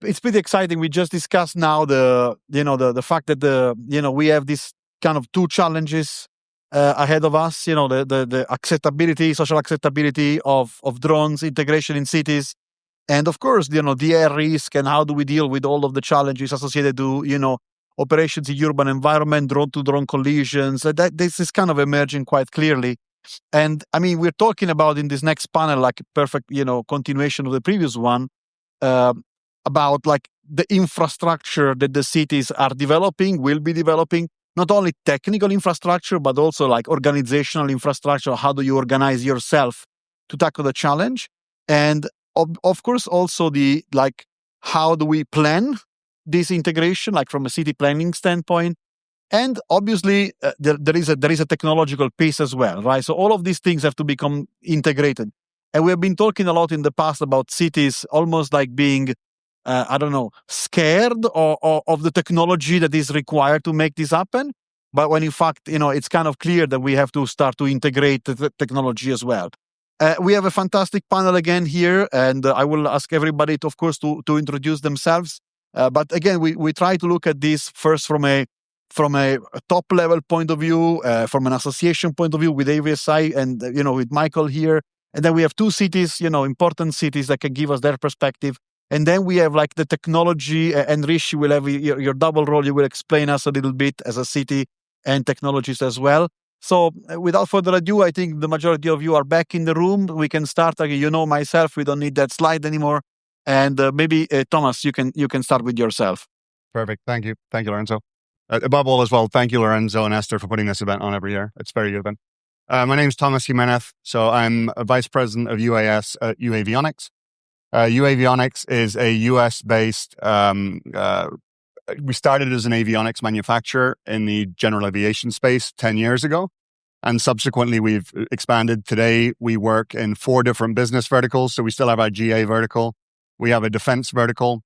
it's pretty exciting. We just discussed now the fact that we have this kind of two challenges ahead of us. The acceptability, social acceptability of drones, integration in cities, and of course, the air risk and how do we deal with all of the challenges associated to operations in urban environment, drone-to-drone collisions. That this is kind of emerging quite clearly. And I mean, we're talking about in this next panel, like a perfect, continuation of the previous one, about like the infrastructure that the cities are developing, will be developing, not only technical infrastructure, but also like organizational infrastructure. How do you organize yourself to tackle the challenge? And of course, also how do we plan this integration, like from a city planning standpoint? And obviously, there is a technological piece as well, right? So all of these things have to become integrated. And we have been talking a lot in the past about cities almost like being, scared of the technology that is required to make this happen. But when in fact, it's kind of clear that we have to start to integrate the technology as well. We have a fantastic panel again here, and I will ask everybody, of course, to introduce themselves. But again, we try to look at this first from a top level point of view, from an association point of view with AUVSI and with Michael here, and then we have two cities, important cities that can give us their perspective, and then we have like the technology, and Rishi will have your double role. You will explain us a little bit as a city and technologist as well. So without further ado, I think the majority of you are back in the room. We can start. Myself, we don't need that slide anymore, and maybe Thomas, you can start with yourself. Perfect. Thank you, Lorenzo. Above all as well, thank you, Lorenzo and Esther, for putting this event on every year. It's very good event. My name is Thomas Jimenez. So I'm a vice president of UAS at uAvionix. uAvionix is a US-based, we started as an avionics manufacturer in the general aviation space 10 years ago. And subsequently, we've expanded. Today, we work in 4 different business verticals. So we still have our GA vertical. We have a defense vertical,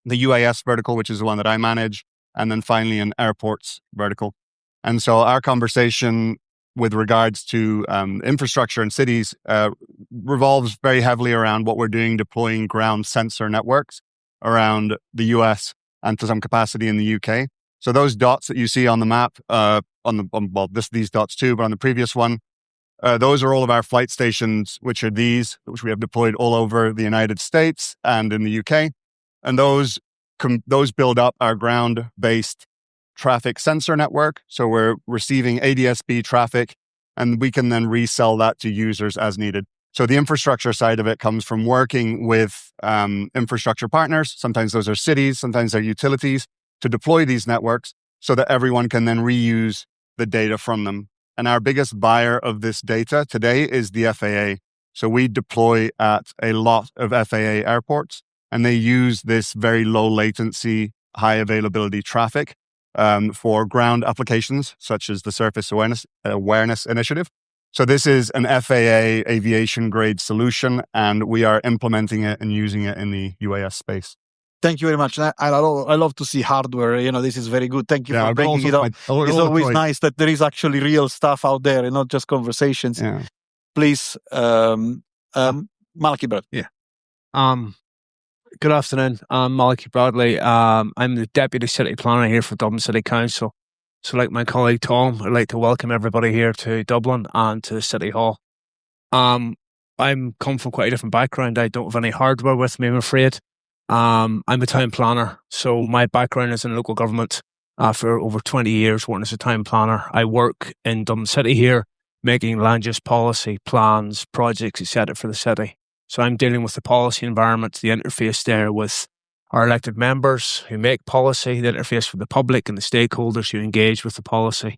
the UAS vertical, which is the one that I manage, and then finally an airports vertical. And so our conversation with regards to infrastructure in cities revolves very heavily around what we're doing deploying ground sensor networks around the US and to some capacity in the UK. So those dots that you see on the map, these dots too, but on the previous one, those are all of our flight stations, which we have deployed all over the United States and in the UK. And those build up our ground-based traffic sensor network. So we're receiving ADS-B traffic, and we can then resell that to users as needed. So the infrastructure side of it comes from working with infrastructure partners. Sometimes those are cities, sometimes they're utilities, to deploy these networks so that everyone can then reuse the data from them. And our biggest buyer of this data today is the FAA. So we deploy at a lot of FAA airports, and they use this very low latency, high availability traffic for ground applications, such as the Surface Awareness Initiative. So this is an FAA aviation-grade solution, and we are implementing it and using it in the UAS space. Thank you very much. I love to see hardware. This is very good. Thank you for bringing it up. It's always nice that there is actually real stuff out there and not just conversations. Yeah. Please, Malachy Bradley. Yeah. Good afternoon. I'm Malachy Bradley. I'm the Deputy City Planner here for Dublin City Council. So like my colleague Tom, I'd like to welcome everybody here to Dublin and to City Hall. I'm come from quite a different background. I don't have any hardware with me, I'm afraid. I'm a town planner. So my background is in local government for over 20 years, working as a town planner. I work in Dublin City here, making land use policy, plans, projects, etc. for the city. So I'm dealing with the policy environment, the interface there with our elected members who make policy, the interface with the public and the stakeholders who engage with the policy.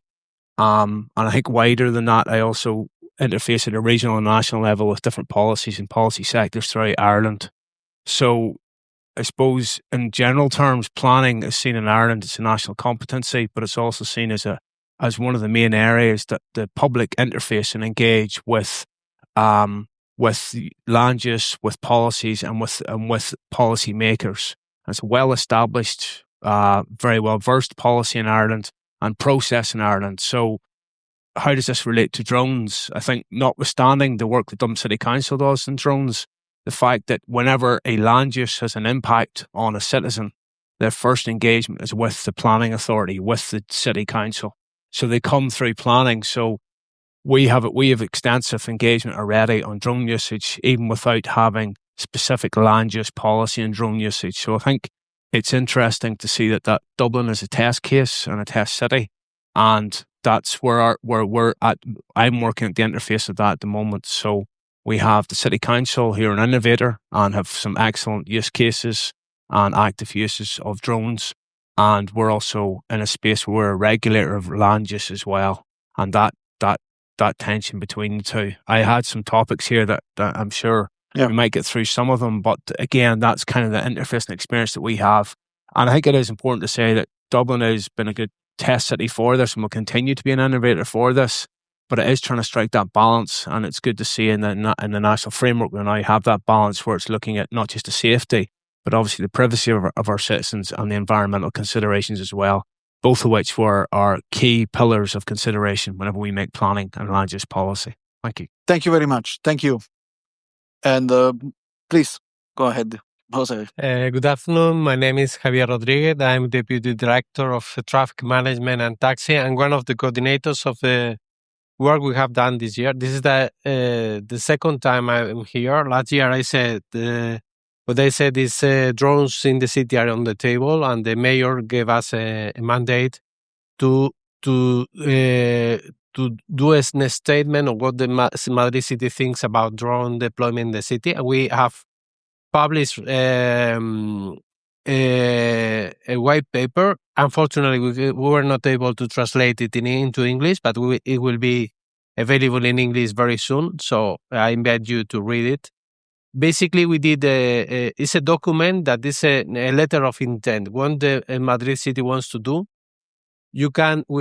And I think wider than that, I also interface at a regional and national level with different policies and policy sectors throughout Ireland. So I suppose in general terms, planning is seen in Ireland as a national competency, but it's also seen as one of the main areas that the public interface and engage with land use, with policies, and with policy makers. It's a well-established, very well-versed policy in Ireland and process in Ireland. So how does this relate to drones? I think notwithstanding the work that Dublin City Council does in drones, the fact that whenever a land use has an impact on a citizen, their first engagement is with the planning authority, with the city council. So they come through planning. So we have extensive engagement already on drone usage, even without having specific land use policy and drone usage. So I think it's interesting to see that Dublin is a test case and a test city, and that's where we're at. I'm working at the interface of that at the moment. So we have the city council here, an innovator, and have some excellent use cases and active uses of drones. And we're also in a space where we're a regulator of land use as well. And that tension between the two. I had some topics here that I'm sure we might get through some of them, but again, that's kind of the interface and experience that we have. And I think it is important to say that Dublin has been a good test city for this and will continue to be an innovator for this, but it is trying to strike that balance, and it's good to see in the national framework we now have that balance where it's looking at not just the safety, but obviously the privacy of our citizens and the environmental considerations as well, both of which were our key pillars of consideration whenever we make planning and land use policy. Thank you. Thank you very much. Thank you. And please go ahead, Jose. Good afternoon. My name is Javier Rodríguez. I'm Deputy Director of Traffic Management and Taxi and one of the coordinators of the work we have done this year. This is the second time I'm here. Last year I said what I said is drones in the city are on the table, and the mayor gave us a mandate to do a statement of what the Madrid city thinks about drone deployment in the city. And we have published a white paper. Unfortunately, we were not able to translate it into English, but it will be available in English very soon. So I invite you to read it. Basically, we did it's a document that is a letter of intent. What the Madrid city wants to do. We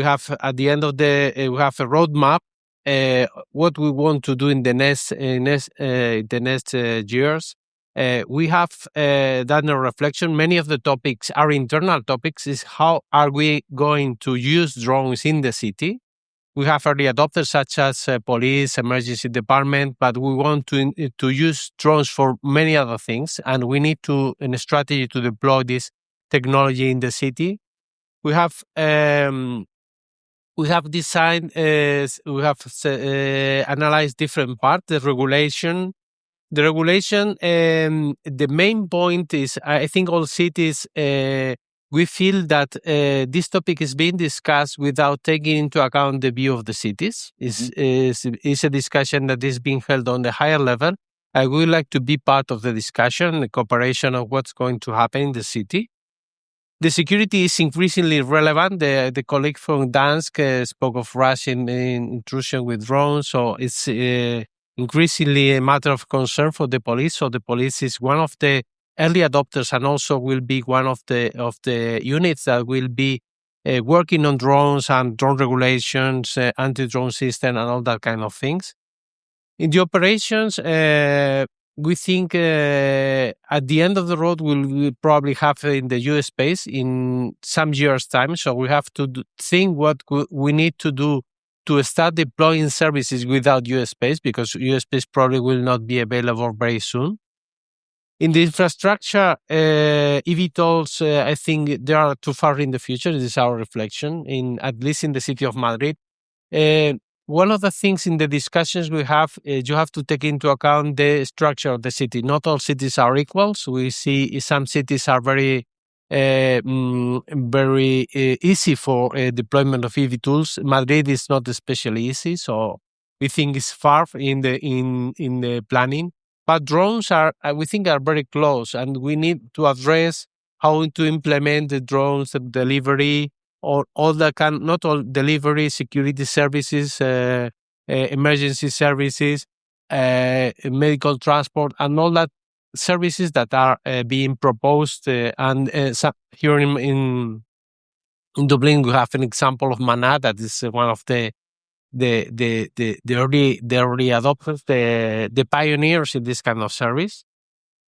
have at the end of we have a roadmap. What we want to do in the next years. We have done a reflection. Many of the topics are internal topics. Is how are we going to use drones in the city? We have early adopters such as police, emergency department, but we want to use drones for many other things, and we need a strategy to deploy this technology in the city. We have designed, we have analyzed different parts. The regulation, the main point is, I think all cities, we feel that this topic is being discussed without taking into account the view of the cities. It's a discussion that is being held on the higher level. I would like to be part of the discussion, the cooperation of what's going to happen in the city. The security is increasingly relevant. The colleague from Dansk spoke of Russian intrusion with drones, so it's increasingly a matter of concern for the police. So the police is one of the early adopters and also will be one of the units that will be working on drones and drone regulations, anti-drone system and all that kind of things. In the operations, we think at the end of the road we'll probably have in the US space in some years' time. So we have to think what we need to do to start deploying services without US space, because US space probably will not be available very soon. In the infrastructure, eVTOLs, I think they are too far in the future. This is our reflection, at least in the city of Madrid. One of the things in the discussions we have, you have to take into account the structure of the city. Not all cities are equal. So we see some cities are very easy for deployment of eVTOLs. Madrid is not especially easy, so we think it's far in the planning. But drones we think are very close, and we need to address how to implement the drones, the delivery, or not all delivery, security services, emergency services, medical transport, and all that services that are being proposed. And here in Dublin, we have an example of Mana that is one of the early adopters, the pioneers in this kind of service.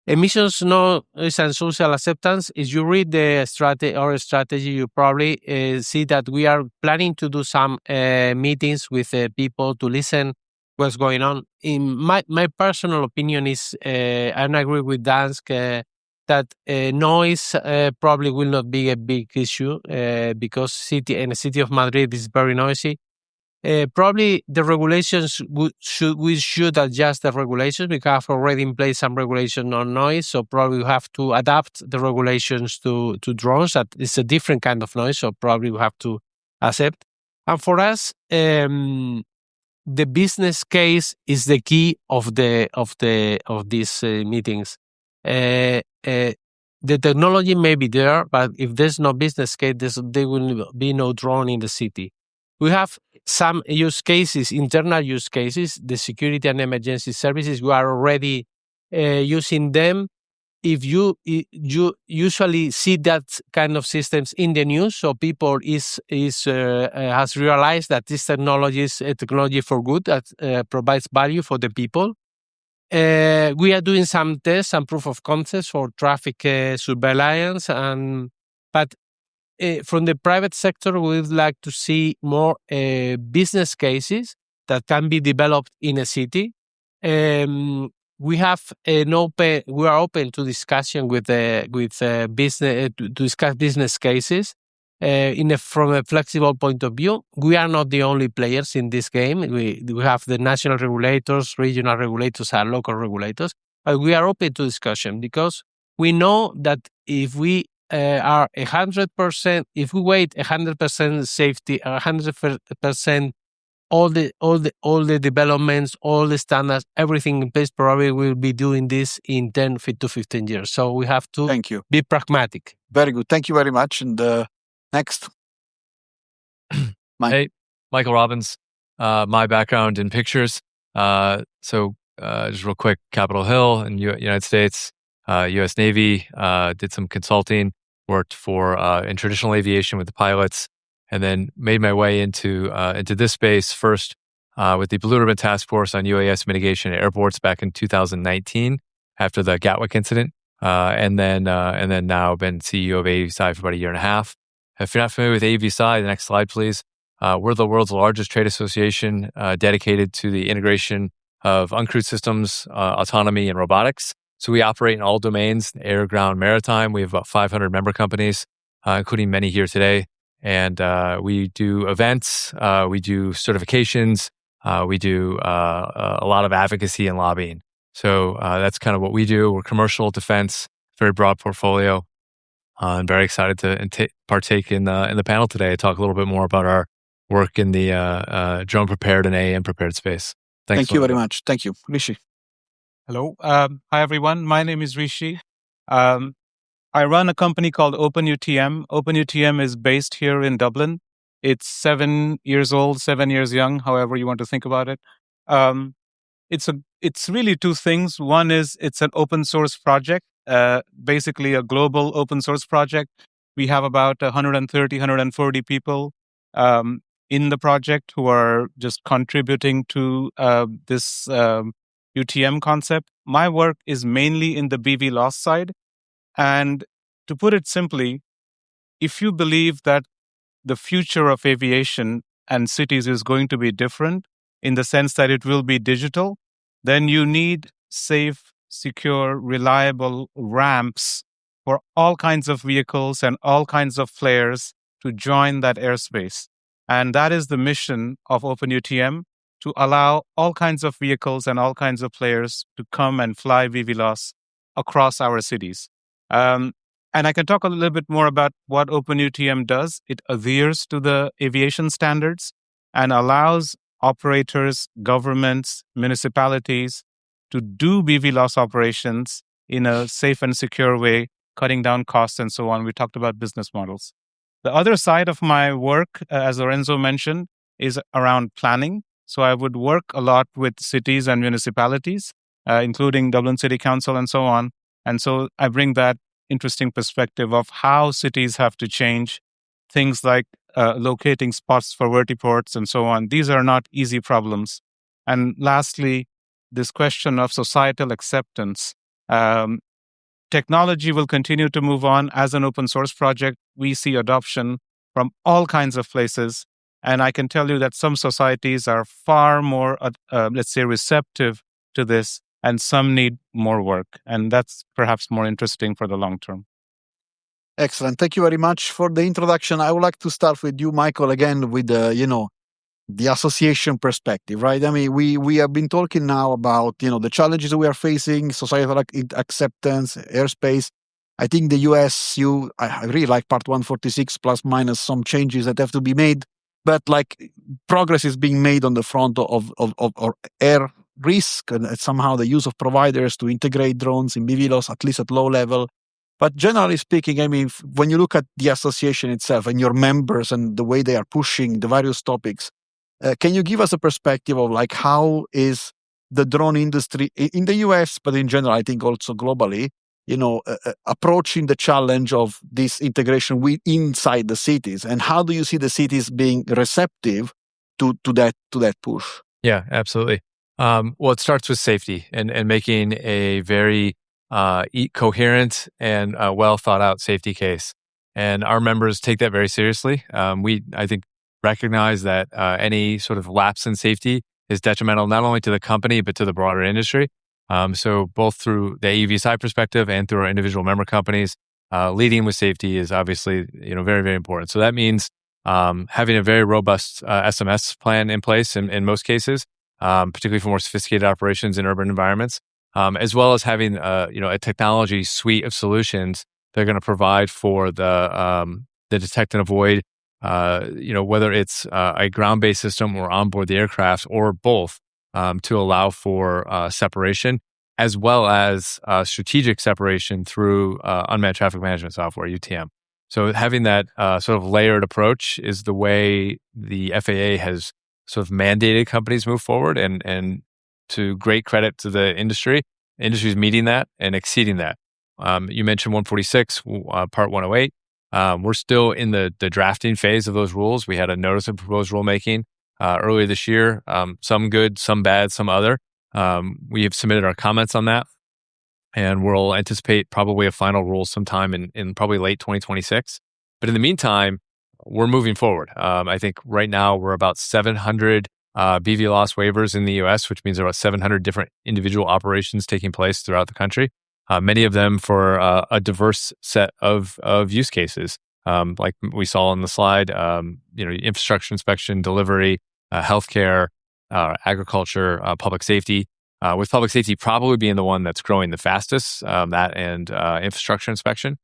Emissions noise and social acceptance. If you read our strategy, you probably see that we are planning to do some meetings with people to listen what's going on. In my personal opinion is, I agree with Dansk, that noise probably will not be a big issue because the city of Madrid is very noisy. Probably the regulations we should adjust the regulations. We have already in place some regulation on noise, so probably we have to adapt the regulations to drones. That is a different kind of noise, so probably we have to accept. And for us, the business case is the key of these meetings. The technology may be there, but if there's no business case, there will be no drone in the city. We have some use cases, internal use cases, the security and emergency services. We are already using them. If you usually see that kind of systems in the news, so people has realized that this technology is a technology for good that provides value for the people. We are doing some tests and proof of concepts for traffic surveillance, but from the private sector, we would like to see more business cases that can be developed in a city. We are open to discussion with business to discuss business cases from a flexible point of view. We are not the only players in this game. We have the national regulators, regional regulators, and local regulators. But we are open to discussion because we know that if we are 100%, if we wait 100% safety, 100% all the developments, all the standards, everything in place, probably we'll be doing this in 10 to 15 years. So we have to be pragmatic. Very good. Thank you very much. And next. Hey, Michael Robbins. My background in pictures. So just real quick, Capitol Hill in United States, U.S. Navy, did some consulting, worked in traditional aviation with the pilots, and then made my way into this space first with the Blue Ribbon Task Force on UAS mitigation at airports back in 2019 after the Gatwick incident, and then now been CEO of AUVSI for about a year and a half. If you're not familiar with AUVSI, the next slide, please. We're the world's largest trade association dedicated to the integration of uncrewed systems, autonomy, and robotics. So we operate in all domains, air, ground, maritime. We have about 500 member companies, including many here today. And we do events, we do certifications, we do a lot of advocacy and lobbying. So that's kind of what we do. We're commercial, defense, very broad portfolio. I'm very excited to partake in the panel today. Talk a little bit more about our work in the drone prepared and AAM-prepared space. Thank you very much. Thank you. Rishi. Hello. Hi, everyone. My name is Rishi. I run a company called OpenUTM. OpenUTM is based here in Dublin. It's 7 years old, 7 years young, however you want to think about it. It's really two things. One is it's an open source project, basically a global open source project. We have about 130, 140 people in the project who are just contributing to this UTM concept. My work is mainly in the BVLOS side. And to put it simply, if you believe that the future of aviation and cities is going to be different in the sense that it will be digital, then you need safe, secure, reliable ramps for all kinds of vehicles and all kinds of players to join that airspace. And that is the mission of OpenUTM, to allow all kinds of vehicles and all kinds of players to come and fly BVLOS across our cities. And I can talk a little bit more about what OpenUTM does. It adheres to the aviation standards and allows operators, governments, municipalities to do BVLOS operations in a safe and secure way, cutting down costs and so on. We talked about business models. The other side of my work, as Lorenzo mentioned, is around planning. So I would work a lot with cities and municipalities, including Dublin City Council and so on. And so I bring that interesting perspective of how cities have to change, things like locating spots for vertiports and so on. These are not easy problems. And lastly, this question of societal acceptance. Technology will continue to move on as an open source project. We see adoption from all kinds of places. And I can tell you that some societies are far more, let's say, receptive to this, and some need more work. And that's perhaps more interesting for the long term. Excellent. Thank you very much for the introduction. I would like to start with you, Michael, again with the association perspective, right? I mean, we have been talking now about the challenges we are facing, societal acceptance, airspace. I think the US, I really like Part 146 plus minus some changes that have to be made, but like progress is being made on the front of air risk and somehow the use of providers to integrate drones in BVLOS, at least at low level. But generally speaking, I mean, when you look at the association itself and your members and the way they are pushing the various topics, can you give us a perspective of like how is the drone industry in the US, but in general, I think also globally, approaching the challenge of this integration inside the cities, and how do you see the cities being receptive to that push? Yeah, absolutely. Well, it starts with safety and making a very coherent and well thought out safety case, and our members take that very seriously. I think recognize that any sort of lapse in safety is detrimental not only to the company but to the broader industry. So both through the AUVSI perspective and through our individual member companies, leading with safety is obviously very, very important. So that means having a very robust SMS plan in place in most cases, particularly for more sophisticated operations in urban environments, as well as having a technology suite of solutions that are going to provide for the detect and avoid. Whether it's a ground-based system or onboard the aircraft or both, to allow for separation, as well as strategic separation through unmanned traffic management software, UTM. So having that sort of layered approach is the way the FAA has sort of mandated companies move forward, and to great credit to the industry is meeting that and exceeding that. You mentioned 146, Part 108. We're still in the drafting phase of those rules. We had a notice of proposed rulemaking earlier this year. Some good, some bad, some other. We have submitted our comments on that, and we'll anticipate probably a final rule sometime in probably late 2026. But in the meantime, we're moving forward. I think right now we're about 700 BVLOS waivers in the US, which means there are about 700 different individual operations taking place throughout the country. Many of them for a diverse set of use cases, like we saw on the slide. Infrastructure inspection, delivery, healthcare, agriculture, public safety. With public safety probably being the one that's growing the fastest, that and infrastructure inspection.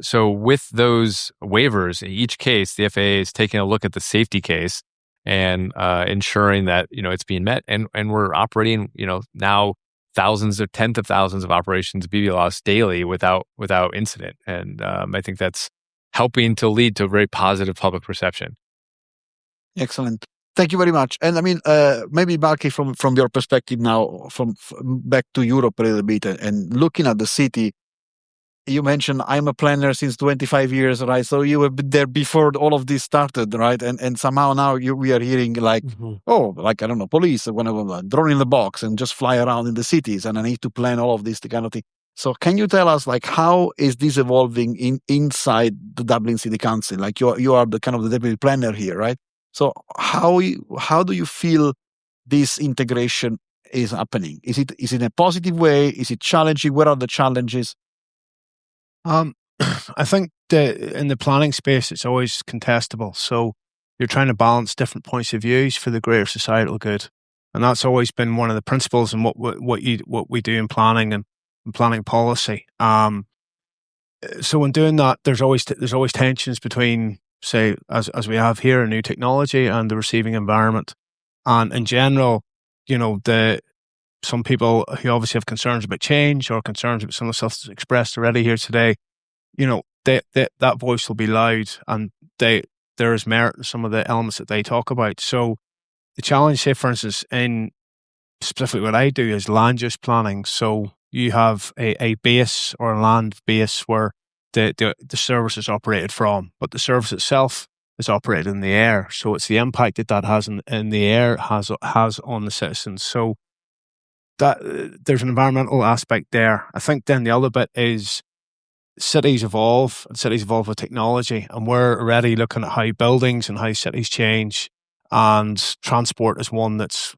So with those waivers, in each case, the FAA is taking a look at the safety case and ensuring that it's being met, and we're operating now thousands or tens of thousands of operations BVLOS daily without incident, and I think that's helping to lead to a very positive public perception. Excellent. Thank you very much. And I mean, maybe Malachy, from your perspective now, from back to Europe a little bit, and looking at the city. You mentioned I'm a planner since 25 years, right? So you have been there before all of this started, right? And somehow now we are hearing like, I don't know, police, whenever drone in the box and just fly around in the cities, and I need to plan all of this kind of thing. So can you tell us like how is this evolving inside the Dublin City Council? Like you are the kind of the deputy planner here, right? So how do you feel this integration is happening? Is it in a positive way? Is it challenging? What are the challenges? I think in the planning space, it's always contestable. So you're trying to balance different points of views for the greater societal good, and that's always been one of the principles in what we do in planning and planning policy. So in doing that, there's always tensions between, say, as we have here, a new technology and the receiving environment, and in general, some people who obviously have concerns about change or concerns about some of the stuff that's expressed already here today, that voice will be loud, and there is merit in some of the elements that they talk about. So the challenge, say, for instance, in specifically what I do is land use planning. So you have a base or a land base where the service is operated from, but the service itself is operated in the air. So it's the impact that has in the air has on the citizens. So that there's an environmental aspect there. I think then the other bit is cities evolve with technology, and we're already looking at how buildings and how cities change. And transport is one that's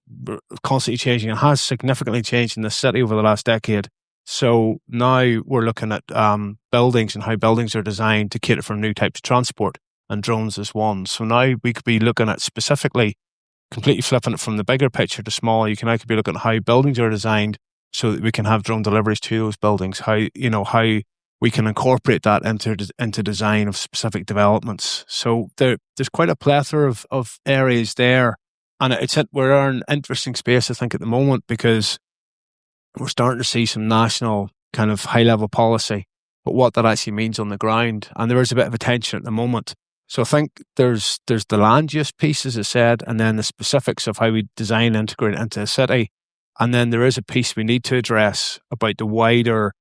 constantly changing and has significantly changed in the city over the last decade. So now we're looking at buildings and how buildings are designed to cater for new types of transport, and drones is one. So now we could be looking at specifically, completely flipping it from the bigger picture to small. You can actually be looking at how buildings are designed so that we can have drone deliveries to those buildings. How we can incorporate that into design of specific developments. So there's quite a plethora of areas there, and we're in an interesting space, I think, at the moment, because we're starting to see some national kind of high-level policy, but what that actually means on the ground, and there is a bit of a tension at the moment. So I think there's the land use piece, as I said, and then the specifics of how we design and integrate it into a city, and then there is a piece we need to address about the wider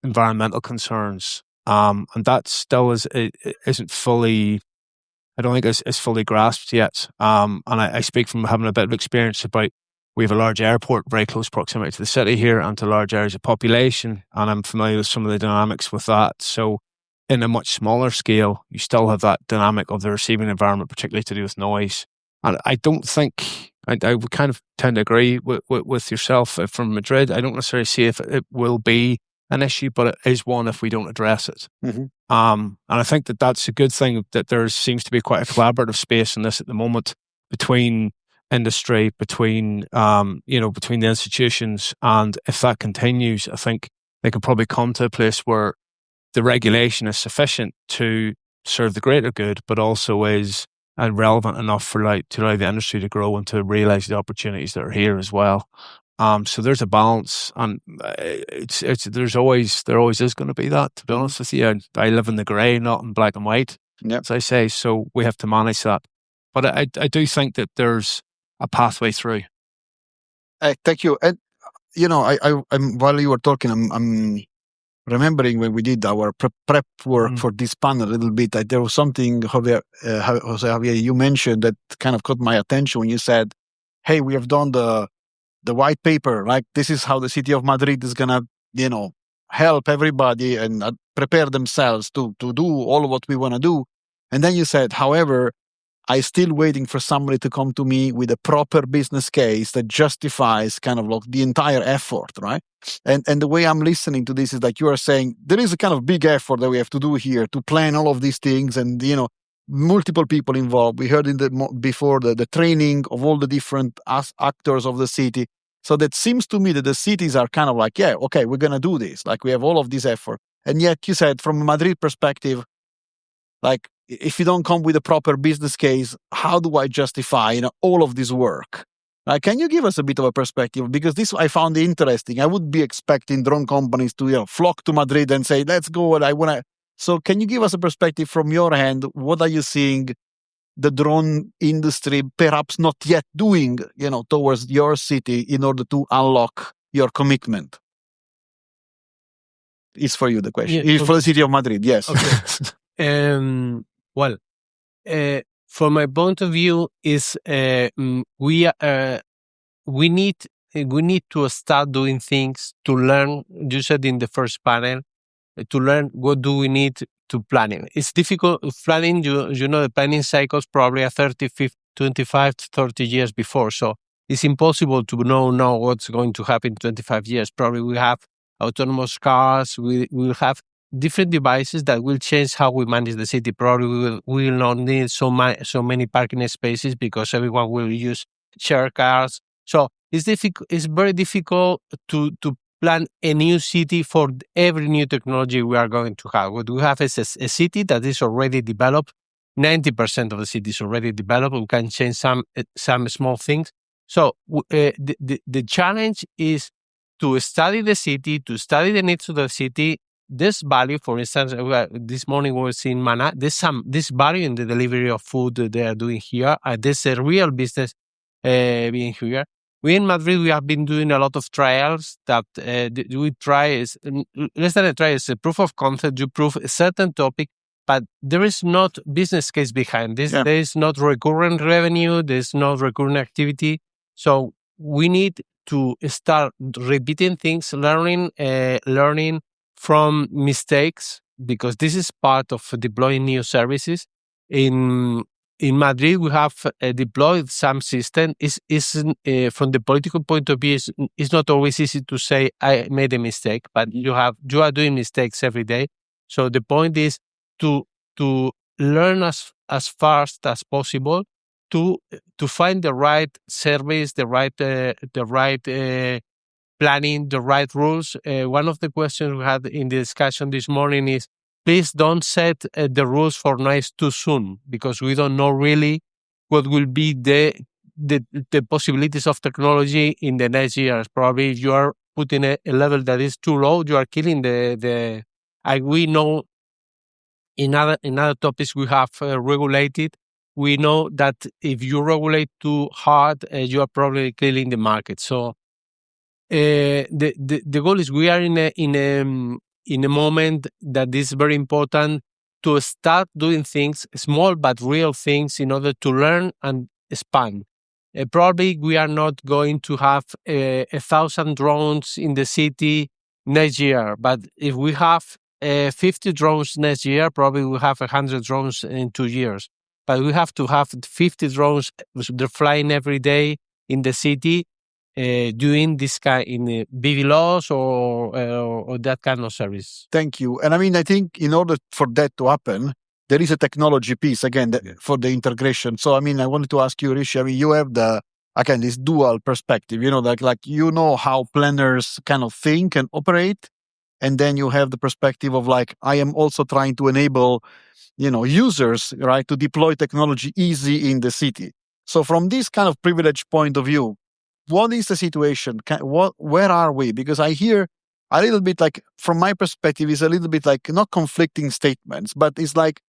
environmental concerns, and that still isn't fully, I don't think it's fully grasped yet. And I speak from having a bit of experience about, we have a large airport, very close proximity to the city here and to large areas of population, and I'm familiar with some of the dynamics with that. So in a much smaller scale, you still have that dynamic of the receiving environment, particularly to do with noise. And I don't think, I would kind of tend to agree with yourself from Madrid. I don't necessarily see if it will be an issue, but it is one if we don't address it. Mm-hmm. And I think that's a good thing, that there seems to be quite a collaborative space in this at the moment between industry, between the institutions, and if that continues, I think they could probably come to a place where the regulation is sufficient to serve the greater good, but also is relevant enough to allow the industry to grow and to realise the opportunities that are here as well. So there's a balance, and there always is going to be that. To be honest with you, I live in the grey, not in black and white, as I say. So we have to manage that. But I do think that there's a pathway through. Thank you. And I'm while you were talking, I'm remembering when we did our prep work for this panel a little bit. There was something, José Javier, you mentioned that kind of caught my attention when you said, "Hey, we have done the white paper. Like, this is how the city of Madrid is gonna, help everybody and prepare themselves to do all of what we want to do." And then you said, "However, I'm still waiting for somebody to come to me with a proper business case that justifies kind of like the entire effort," right? And the way I'm listening to this is like you are saying there is a kind of big effort that we have to do here to plan all of these things, and multiple people involved. We heard before the training of all the different actors of the city. So that seems to me that the cities are kind of like, yeah, okay, we're gonna do this. Like, we have all of this effort, and yet you said from a Madrid perspective, like, if you don't come with a proper business case, how do I justify all of this work? Can you give us a bit of a perspective? Because this I found interesting. I would be expecting drone companies to flock to Madrid and say, "Let's go," and I want to. So can you give us a perspective from your hand? What are you seeing the drone industry perhaps not yet doing, towards your city in order to unlock your commitment? It's for you, the question. It's for the city of Madrid, yes. Okay. Well, from my point of view, is we need to start doing things to learn. You said in the first panel, to learn what do we need to planning. It's difficult planning. The planning cycles probably are 25 to 30 years before, so it's impossible to know what's going to happen in 25 years. Probably we have autonomous cars. We will have different devices that will change how we manage the city. Probably we will not need so many parking spaces because everyone will use share cars. So it's very difficult to plan a new city for every new technology we are going to have. What we have is a city that is already developed. 90% of the city is already developed. We can change some small things. So the challenge is to study the city, to study the needs of the city. This value, for instance, this morning we were seeing Mana. There's this value in the delivery of food that they are doing here. There's a real business being here. We in Madrid, we have been doing a lot of trials that we try is less than a trial. It's a proof of concept. You prove a certain topic, but there is not business case behind this. Yeah. There is not recurrent revenue. There's not recurrent activity. So we need to start repeating things, learning from mistakes, because this is part of deploying new services. In Madrid, we have deployed some system. From the political point of view, it's not always easy to say I made a mistake, but you are doing mistakes every day. So the point is to learn as fast as possible to find the right service, the right planning, the right rules. One of the questions we had in the discussion this morning is, please don't set the rules for noise too soon, because we don't know really what will be the possibilities of technology in the next years. Probably if you are putting a level that is too low, you are killing we know in other topics we have regulated. We know that if you regulate too hard, you are probably killing the market. So the goal is we are in a moment that is very important to start doing things, small but real things, in order to learn and expand. Probably we are not going to have 1,000 drones in the city next year, but if we have 50 drones next year, probably we have 100 drones in 2 years. But we have to have 50 drones, they're flying every day in the city, doing this kind in BVLOS or that kind of service. Thank you. And I mean, I think in order for that to happen, there is a technology piece again for the integration. So I mean, I wanted to ask you, Rishi. I mean, you have this dual perspective. Like how planners kind of think and operate, and then you have the perspective of like, I am also trying to enable, users, right, to deploy technology easy in the city. So from this kind of privileged point of view, what is the situation? Where are we? Because I hear a little bit like, from my perspective, is a little bit like not conflicting statements, but it's like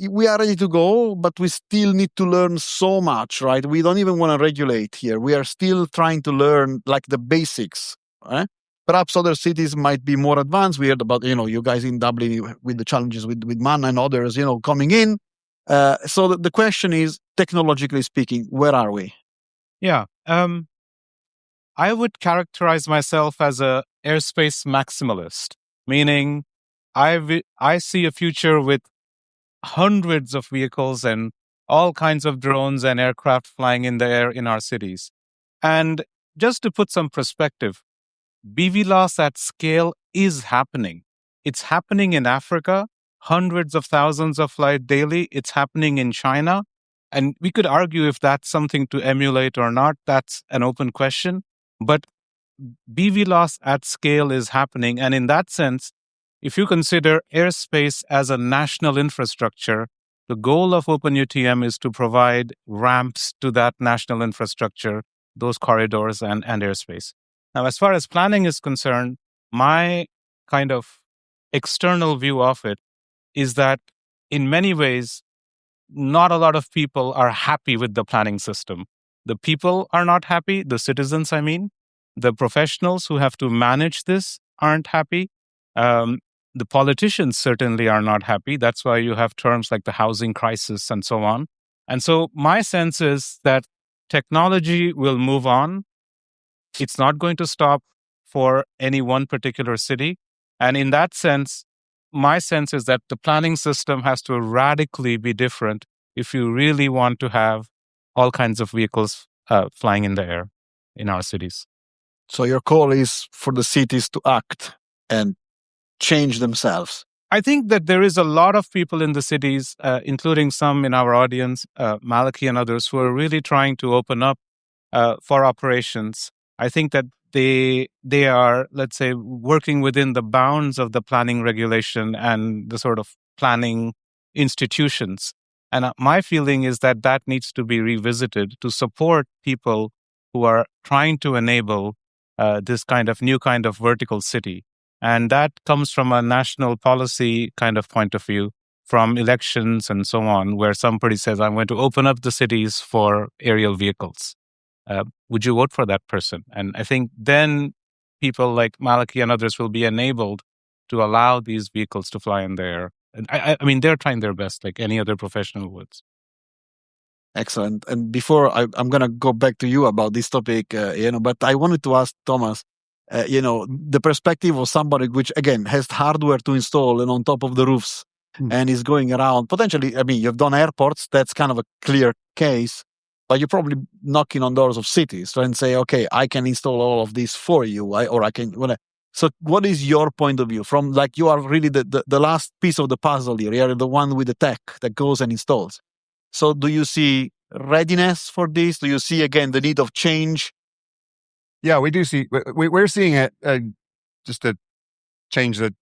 we are ready to go, but we still need to learn so much, right? We don't even want to regulate here. We are still trying to learn like the basics. Right? Perhaps other cities might be more advanced. We heard about, you guys in Dublin with the challenges with MAN and others, coming in. So the question is, technologically speaking, where are we? Yeah. I would characterize myself as a airspace maximalist, meaning I see a future with hundreds of vehicles and all kinds of drones and aircraft flying in the air in our cities. And just to put some perspective, BVLOS at scale is happening. It's happening in Africa, hundreds of thousands of flights daily. It's happening in China. And we could argue if that's something to emulate or not. That's an open question. But BVLOS at scale is happening. And in that sense, if you consider airspace as a national infrastructure, the goal of OpenUTM is to provide ramps to that national infrastructure, those corridors and airspace. Now, as far as planning is concerned, my kind of external view of it is that in many ways, not a lot of people are happy with the planning system. The people are not happy, the citizens, I mean. The professionals who have to manage this aren't happy. The politicians certainly are not happy. That's why you have terms like the housing crisis and so on. And so my sense is that technology will move on. It's not going to stop for any one particular city. And in that sense, my sense is that the planning system has to radically be different if you really want to have all kinds of vehicles flying in the air in our cities. So your call is for the cities to act and change themselves. I think that there is a lot of people in the cities, including some in our audience, Malachy and others, who are really trying to open up for operations. I think that they are, let's say, working within the bounds of the planning regulation and the sort of planning institutions. And my feeling is that that needs to be revisited to support people who are trying to enable this kind of new kind of vertical city. And that comes from a national policy kind of point of view, from elections and so on, where somebody says, I'm going to open up the cities for aerial vehicles. Would you vote for that person? And I think then people like Malachy and others will be enabled to allow these vehicles to fly in the air. And I mean, they're trying their best, like any other professional would. Excellent. And before I'm going to go back to you about this topic, but I wanted to ask Thomas, the perspective of somebody which, again, has hardware to install and on top of the roofs and is going around. Potentially, I mean, you've done airports. That's kind of a clear case. But you're probably knocking on doors of cities and say, okay, I can install all of these for you, or I can. So what is your point of view from, like, you are really the last piece of the puzzle here. You're the one with the tech that goes and installs. So do you see readiness for this? Do you see, again, the need of change? Yeah, we do see, we're seeing it, just to change the,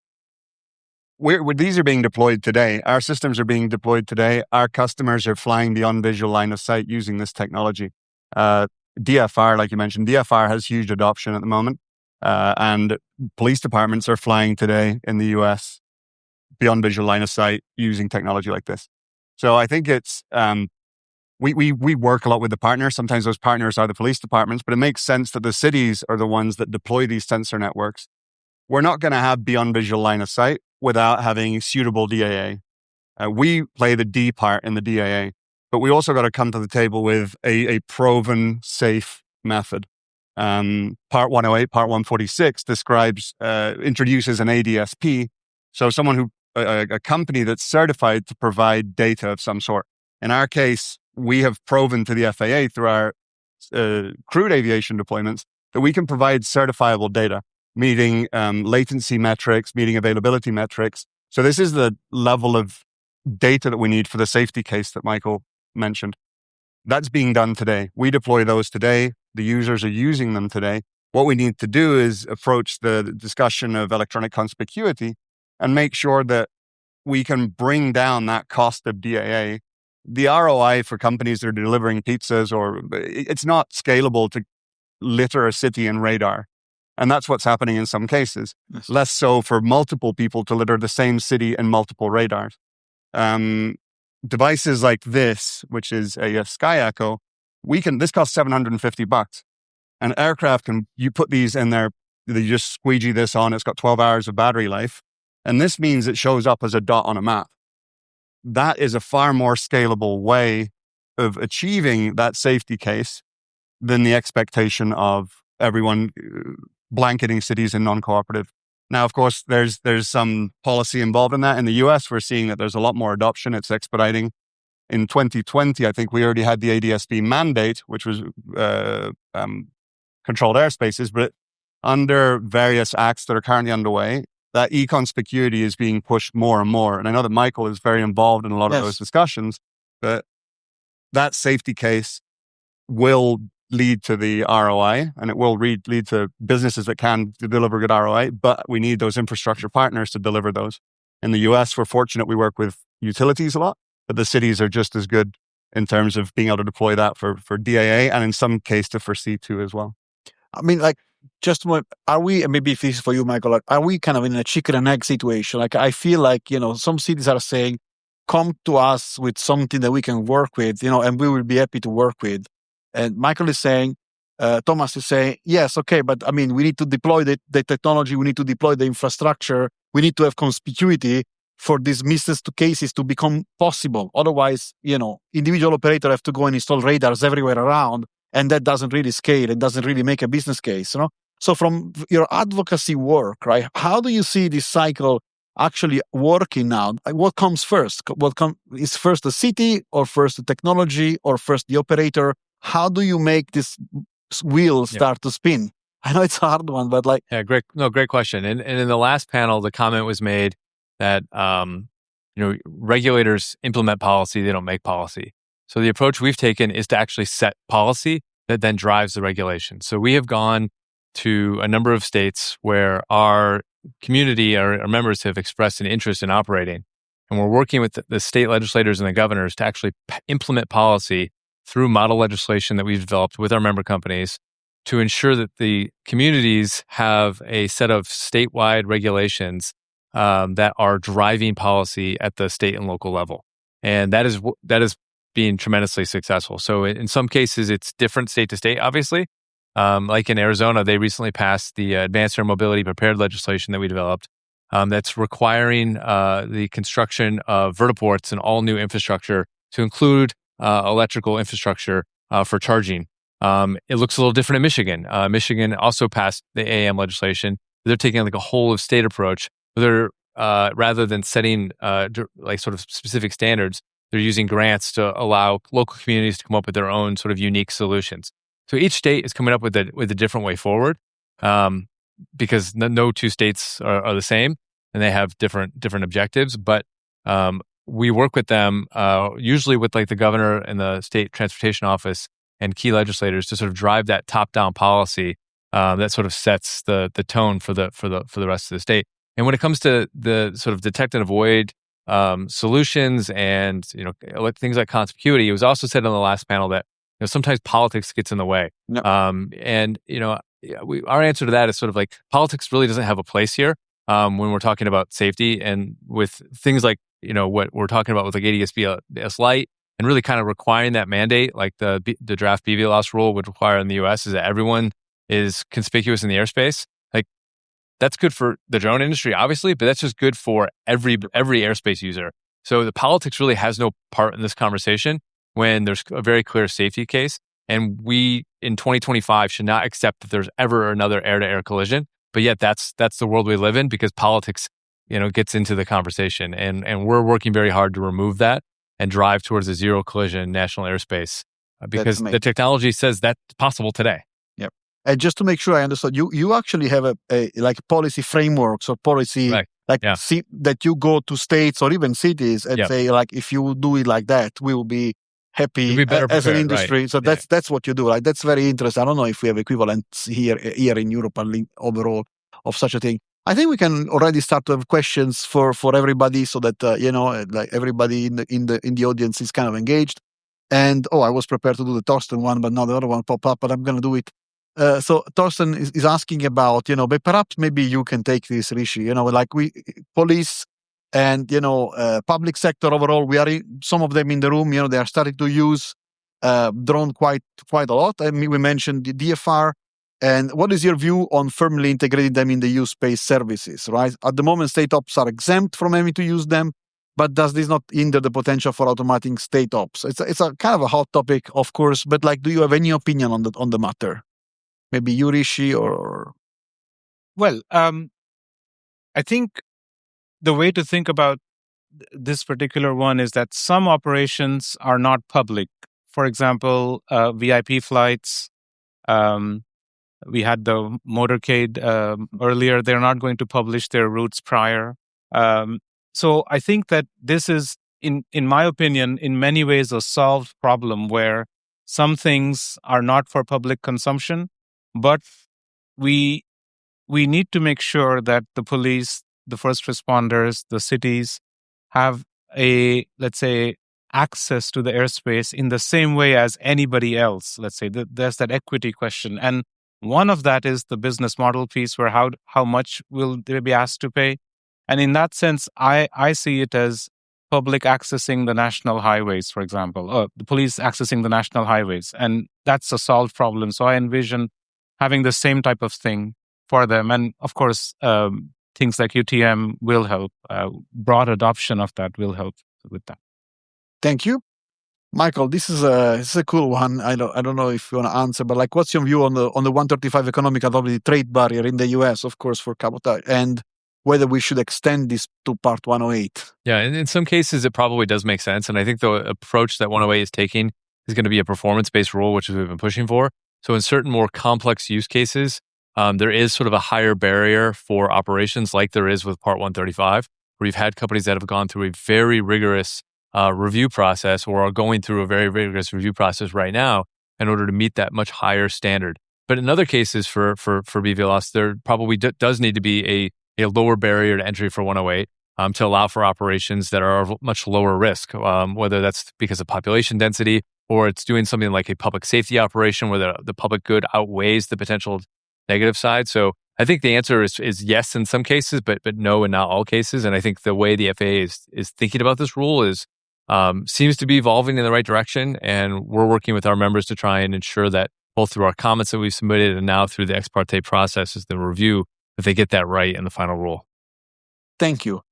these are being deployed today. Our systems are being deployed today. Our customers are flying beyond visual line of sight using this technology. DFR, like you mentioned, DFR has huge adoption at the moment. And police departments are flying today in the US beyond visual line of sight using technology like this. So I think it's, we work a lot with the partners. Sometimes those partners are the police departments, but it makes sense that the cities are the ones that deploy these sensor networks. We're not going to have beyond visual line of sight without having suitable DAA. We play the D part in the DAA, but we also got to come to the table with a proven, safe method. Part 108, Part 146 introduces an ADSP. So someone a company that's certified to provide data of some sort. In our case, we have proven to the FAA through our crewed aviation deployments that we can provide certifiable data, meeting latency metrics, meeting availability metrics. So this is the level of data that we need for the safety case that Michael mentioned. That's being done today. We deploy those today. The users are using them today. What we need to do is approach the discussion of electronic conspicuity and make sure that we can bring down that cost of DAA. The ROI for companies that are delivering pizzas, it's not scalable to litter a city in radar. And that's what's happening in some cases. Yes. Less so for multiple people to litter the same city in multiple radars. Devices like this, which is a Sky Echo, this costs $750. An aircraft you put these in there, they just squeegee this on, it's got 12 hours of battery life. And this means it shows up as a dot on a map. That is a far more scalable way of achieving that safety case than the expectation of everyone blanketing cities in non-cooperative. Now, of course, there's some policy involved in that. In the US, we're seeing that there's a lot more adoption. It's expediting. In 2020, I think we already had the ADSB mandate, which was controlled airspaces, but under various acts that are currently underway, that e-conspicuity is being pushed more and more. And I know that Michael is very involved in a lot of those discussions, but that safety case will lead to the ROI, and it will lead to businesses that can deliver good ROI, but we need those infrastructure partners to deliver those. In the US, we're fortunate we work with utilities a lot, but the cities are just as good in terms of being able to deploy that for DAA and in some case for C2 as well. I mean, like, are we, and maybe if this is for you, Michael, like, are we kind of in a chicken and egg situation? Like, I feel like, some cities are saying, come to us with something that we can work with, and we will be happy to work with. And Michael is saying, Thomas is saying, yes, okay, but I mean, we need to deploy the technology, we need to deploy the infrastructure, we need to have conspicuity for these missed cases to become possible. Otherwise, individual operator have to go and install radars everywhere around, and that doesn't really scale. It doesn't really make a business case, So from your advocacy work, right, how do you see this cycle actually working now? What comes first? Is first the city, or first the technology, or first the operator? How do you make this wheel start to spin? I know it's a hard one, but great question. And in the last panel, the comment was made that regulators implement policy, they don't make policy. So the approach we've taken is to actually set policy that then drives the regulation. So we have gone to a number of states where our community, our members have expressed an interest in operating. And we're working with the state legislators and the governors to actually implement policy through model legislation that we've developed with our member companies to ensure that the communities have a set of statewide regulations that are driving policy at the state and local level. And that is being tremendously successful. So in some cases, it's different state to state, obviously. Like in Arizona, they recently passed the Advanced Air Mobility Prepared legislation that we developed that's requiring the construction of vertiports and all new infrastructure to include electrical infrastructure for charging It looks a little different in Michigan. Michigan also passed the AAM legislation. They're taking like a whole of state approach. They're rather than setting like sort of specific standards, they're using grants to allow local communities to come up with their own sort of unique solutions. So each state is coming up with a different way forward, because no two states are the same, and they have different objectives. But we work with them usually with like the governor and the state transportation office and key legislators to sort of drive that top-down policy that sort of sets the tone for the rest of the state. And when it comes to the sort of detect and avoid solutions and things like conspicuity, it was also said on the last panel that sometimes politics gets in the way. Yep. And our answer to that is sort of like politics really doesn't have a place here when we're talking about safety, and with things like what we're talking about with like ADS-BS Lite and really kind of requiring that mandate, like the draft BVLOS rule would require in the US, is that everyone is conspicuous in the airspace. Like that's good for the drone industry, obviously, but that's just good for every airspace user. So the politics really has no part in this conversation when there's a very clear safety case. And we, in 2025, should not accept that there's ever another air-to-air collision. But yet that's the world we live in, because politics, gets into the conversation. And we're working very hard to remove that and drive towards a zero collision national airspace, because the technology says that's possible today. Yep. And just to make sure I understood, you actually have a like policy frameworks or policy that you go to states or even cities and say, like, if you do it like that, we will be happy as an industry. Right. So that's what you do. Like, that's very interesting. I don't know if we have equivalents here in Europe overall of such a thing. I think we can already start to have questions for everybody, so that like everybody in the audience is kind of engaged. And I was prepared to do the Torsten one, but now the other one popped up. But I'm going to do it. So Torsten is asking about but perhaps maybe you can take this, Rishi. Like police and public sector overall. We are some of them in the room. They are starting to use drone quite a lot. I mean, we mentioned the DFR. And what is your view on firmly integrating them in the use space services, right? At the moment, state ops are exempt from having to use them, but does this not hinder the potential for automating state ops? It's a kind of a hot topic, of course, but like, do you have any opinion on the matter? Maybe you, Rishi, or... Well, I think the way to think about this particular one is that some operations are not public. For example, VIP flights, we had the motorcade earlier. They're not going to publish their routes prior. So I think that this is, in my opinion, in many ways a solved problem where some things are not for public consumption, but we need to make sure that the police, the first responders, the cities have let's say, access to the airspace in the same way as anybody else. Let's say there's that equity question. And one of that is the business model piece, where how much will they be asked to pay? And in that sense, I see it as public accessing the national highways, for example, or the police accessing the national highways. And that's a solved problem. So I envision having the same type of thing for them. And of course, things like UTM will help. Broad adoption of that will help with that. Thank you. Michael, this is a cool one. I don't know if you want to answer, but like, what's your view on the 135 economic activity trade barrier in the US, of course, for cabotage, and whether we should extend this to Part 108? Yeah, and in some cases, it probably does make sense. And I think the approach that 108 is taking is going to be a performance-based rule, which is what we've been pushing for. So in certain more complex use cases, there is sort of a higher barrier for operations, like there is with Part 135, where you've had companies that have gone through a very rigorous review process, or are going through a very rigorous review process right now in order to meet that much higher standard. But in other cases for BVLOS, there probably does need to be a lower barrier to entry for 108 to allow for operations that are of much lower risk, whether that's because of population density, or it's doing something like a public safety operation where the public good outweighs the potential negative side. So I think the answer is yes in some cases, but no in not all cases. And I think the way the FAA is thinking about this rule seems to be evolving in the right direction. And we're working with our members to try and ensure that both through our comments that we've submitted and now through the ex parte process, the review, that they get that right in the final rule. Thank you.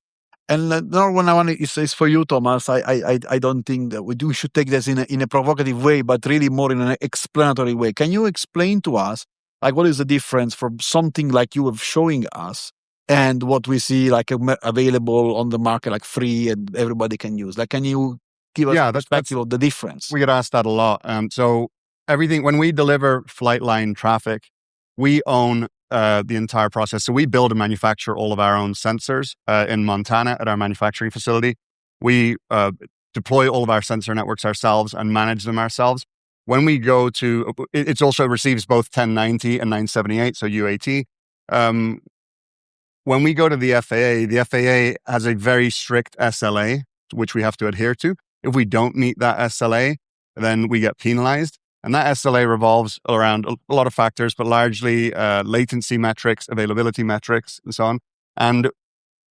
And the one I want is for you, Thomas. I don't think that we should take this in a provocative way, but really more in an explanatory way. Can you explain to us, like, what is the difference from something like you were showing us and what we see like available on the market, like free and everybody can use? Like, can you give us a perspective of the difference? We get asked that a lot. So everything, when we deliver flight line traffic, we own the entire process. So we build and manufacture all of our own sensors in Montana at our manufacturing facility. We deploy all of our sensor networks ourselves and manage them ourselves. When we go to, it also receives both 1090 and 978, so UAT. When we go to the FAA has a very strict SLA, which we have to adhere to. If we don't meet that SLA, then we get penalized. And that SLA revolves around a lot of factors, but largely latency metrics, availability metrics, and so on. And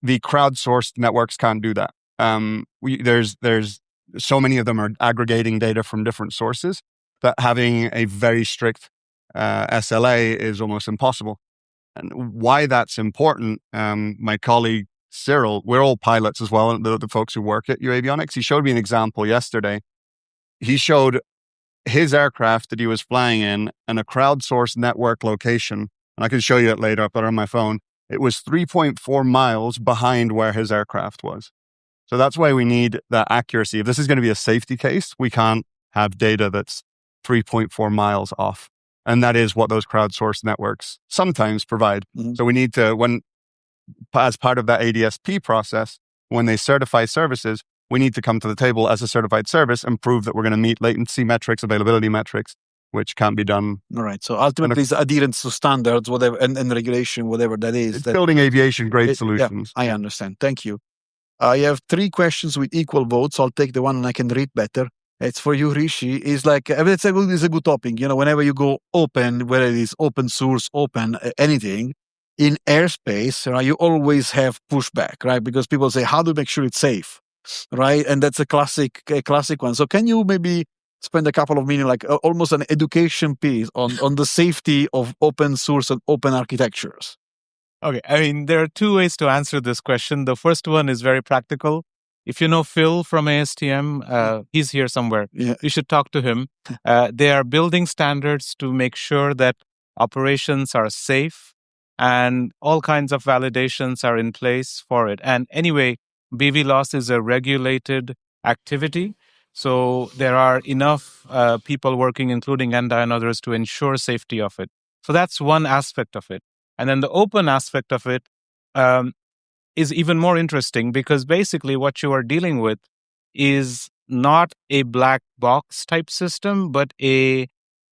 the crowdsourced networks can't do that. There's so many of them are aggregating data from different sources that having a very strict SLA is almost impossible. And why that's important, my colleague Cyril, we're all pilots as well, the folks who work at uAvionix. He showed me an example yesterday. He showed his aircraft that he was flying in and a crowdsourced network location, and I can show you it later, I've got it on my phone. It was 3.4 miles behind where his aircraft was. So that's why we need that accuracy. If this is going to be a safety case, we can't have data that's 3.4 miles off. And that is what those crowdsourced networks sometimes provide. Mm-hmm. So we need to, as part of that ADSP process, when they certify services, we need to come to the table as a certified service and prove that we're going to meet latency metrics, availability metrics, which can't be done. All right. So ultimately, it's adherence to standards, whatever, and regulation, whatever that is. It's building aviation-grade solutions. Yeah, I understand. Thank you. I have 3 questions with equal votes. I'll take the one I can read better. It's for you, Rishi. It's like, it's a good topic. Whenever you go open, whether it is open source, open, anything, in airspace, right, you always have pushback, right? Because people say, how do you make sure it's safe? Right, and that's a classic one. So, can you maybe spend a couple of minutes, like almost an education piece on the safety of open source and open architectures? Okay, I mean, there are 2 ways to answer this question. The first one is very practical. If you know Phil from ASTM, he's here somewhere. Yeah. You should talk to him. They are building standards to make sure that operations are safe and all kinds of validations are in place for it. And anyway, BVLOS is a regulated activity. So there are enough people working, including ENDA and others, to ensure safety of it. So that's one aspect of it. And then the open aspect of it is even more interesting because basically what you are dealing with is not a black box type system, but a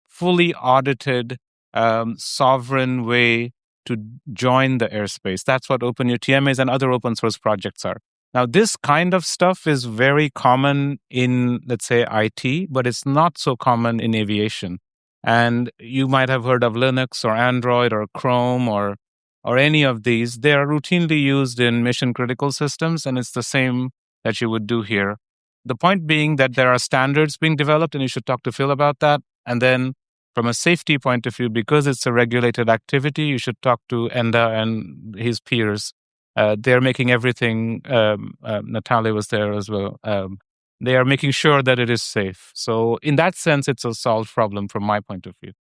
fully audited sovereign way to join the airspace. That's what OpenUTM is and other open source projects are. Now, this kind of stuff is very common in, let's say, IT, but it's not so common in aviation. And you might have heard of Linux or Android or Chrome or any of these. They are routinely used in mission-critical systems, and it's the same that you would do here. The point being that there are standards being developed, and you should talk to Phil about that. And then from a safety point of view, because it's a regulated activity, you should talk to ENDA and his peers. They're making everything, Natalia was there as well. They are making sure that it is safe. So in that sense, it's a solved problem from my point of view.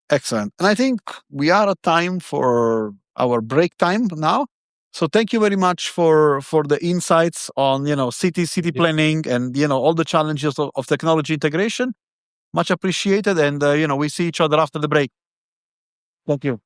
Excellent. And I think we are at time for our break time now. So thank you very much for the insights on, city planning and, all the challenges of technology integration. Much appreciated. And, we see each other after the break. Thank you.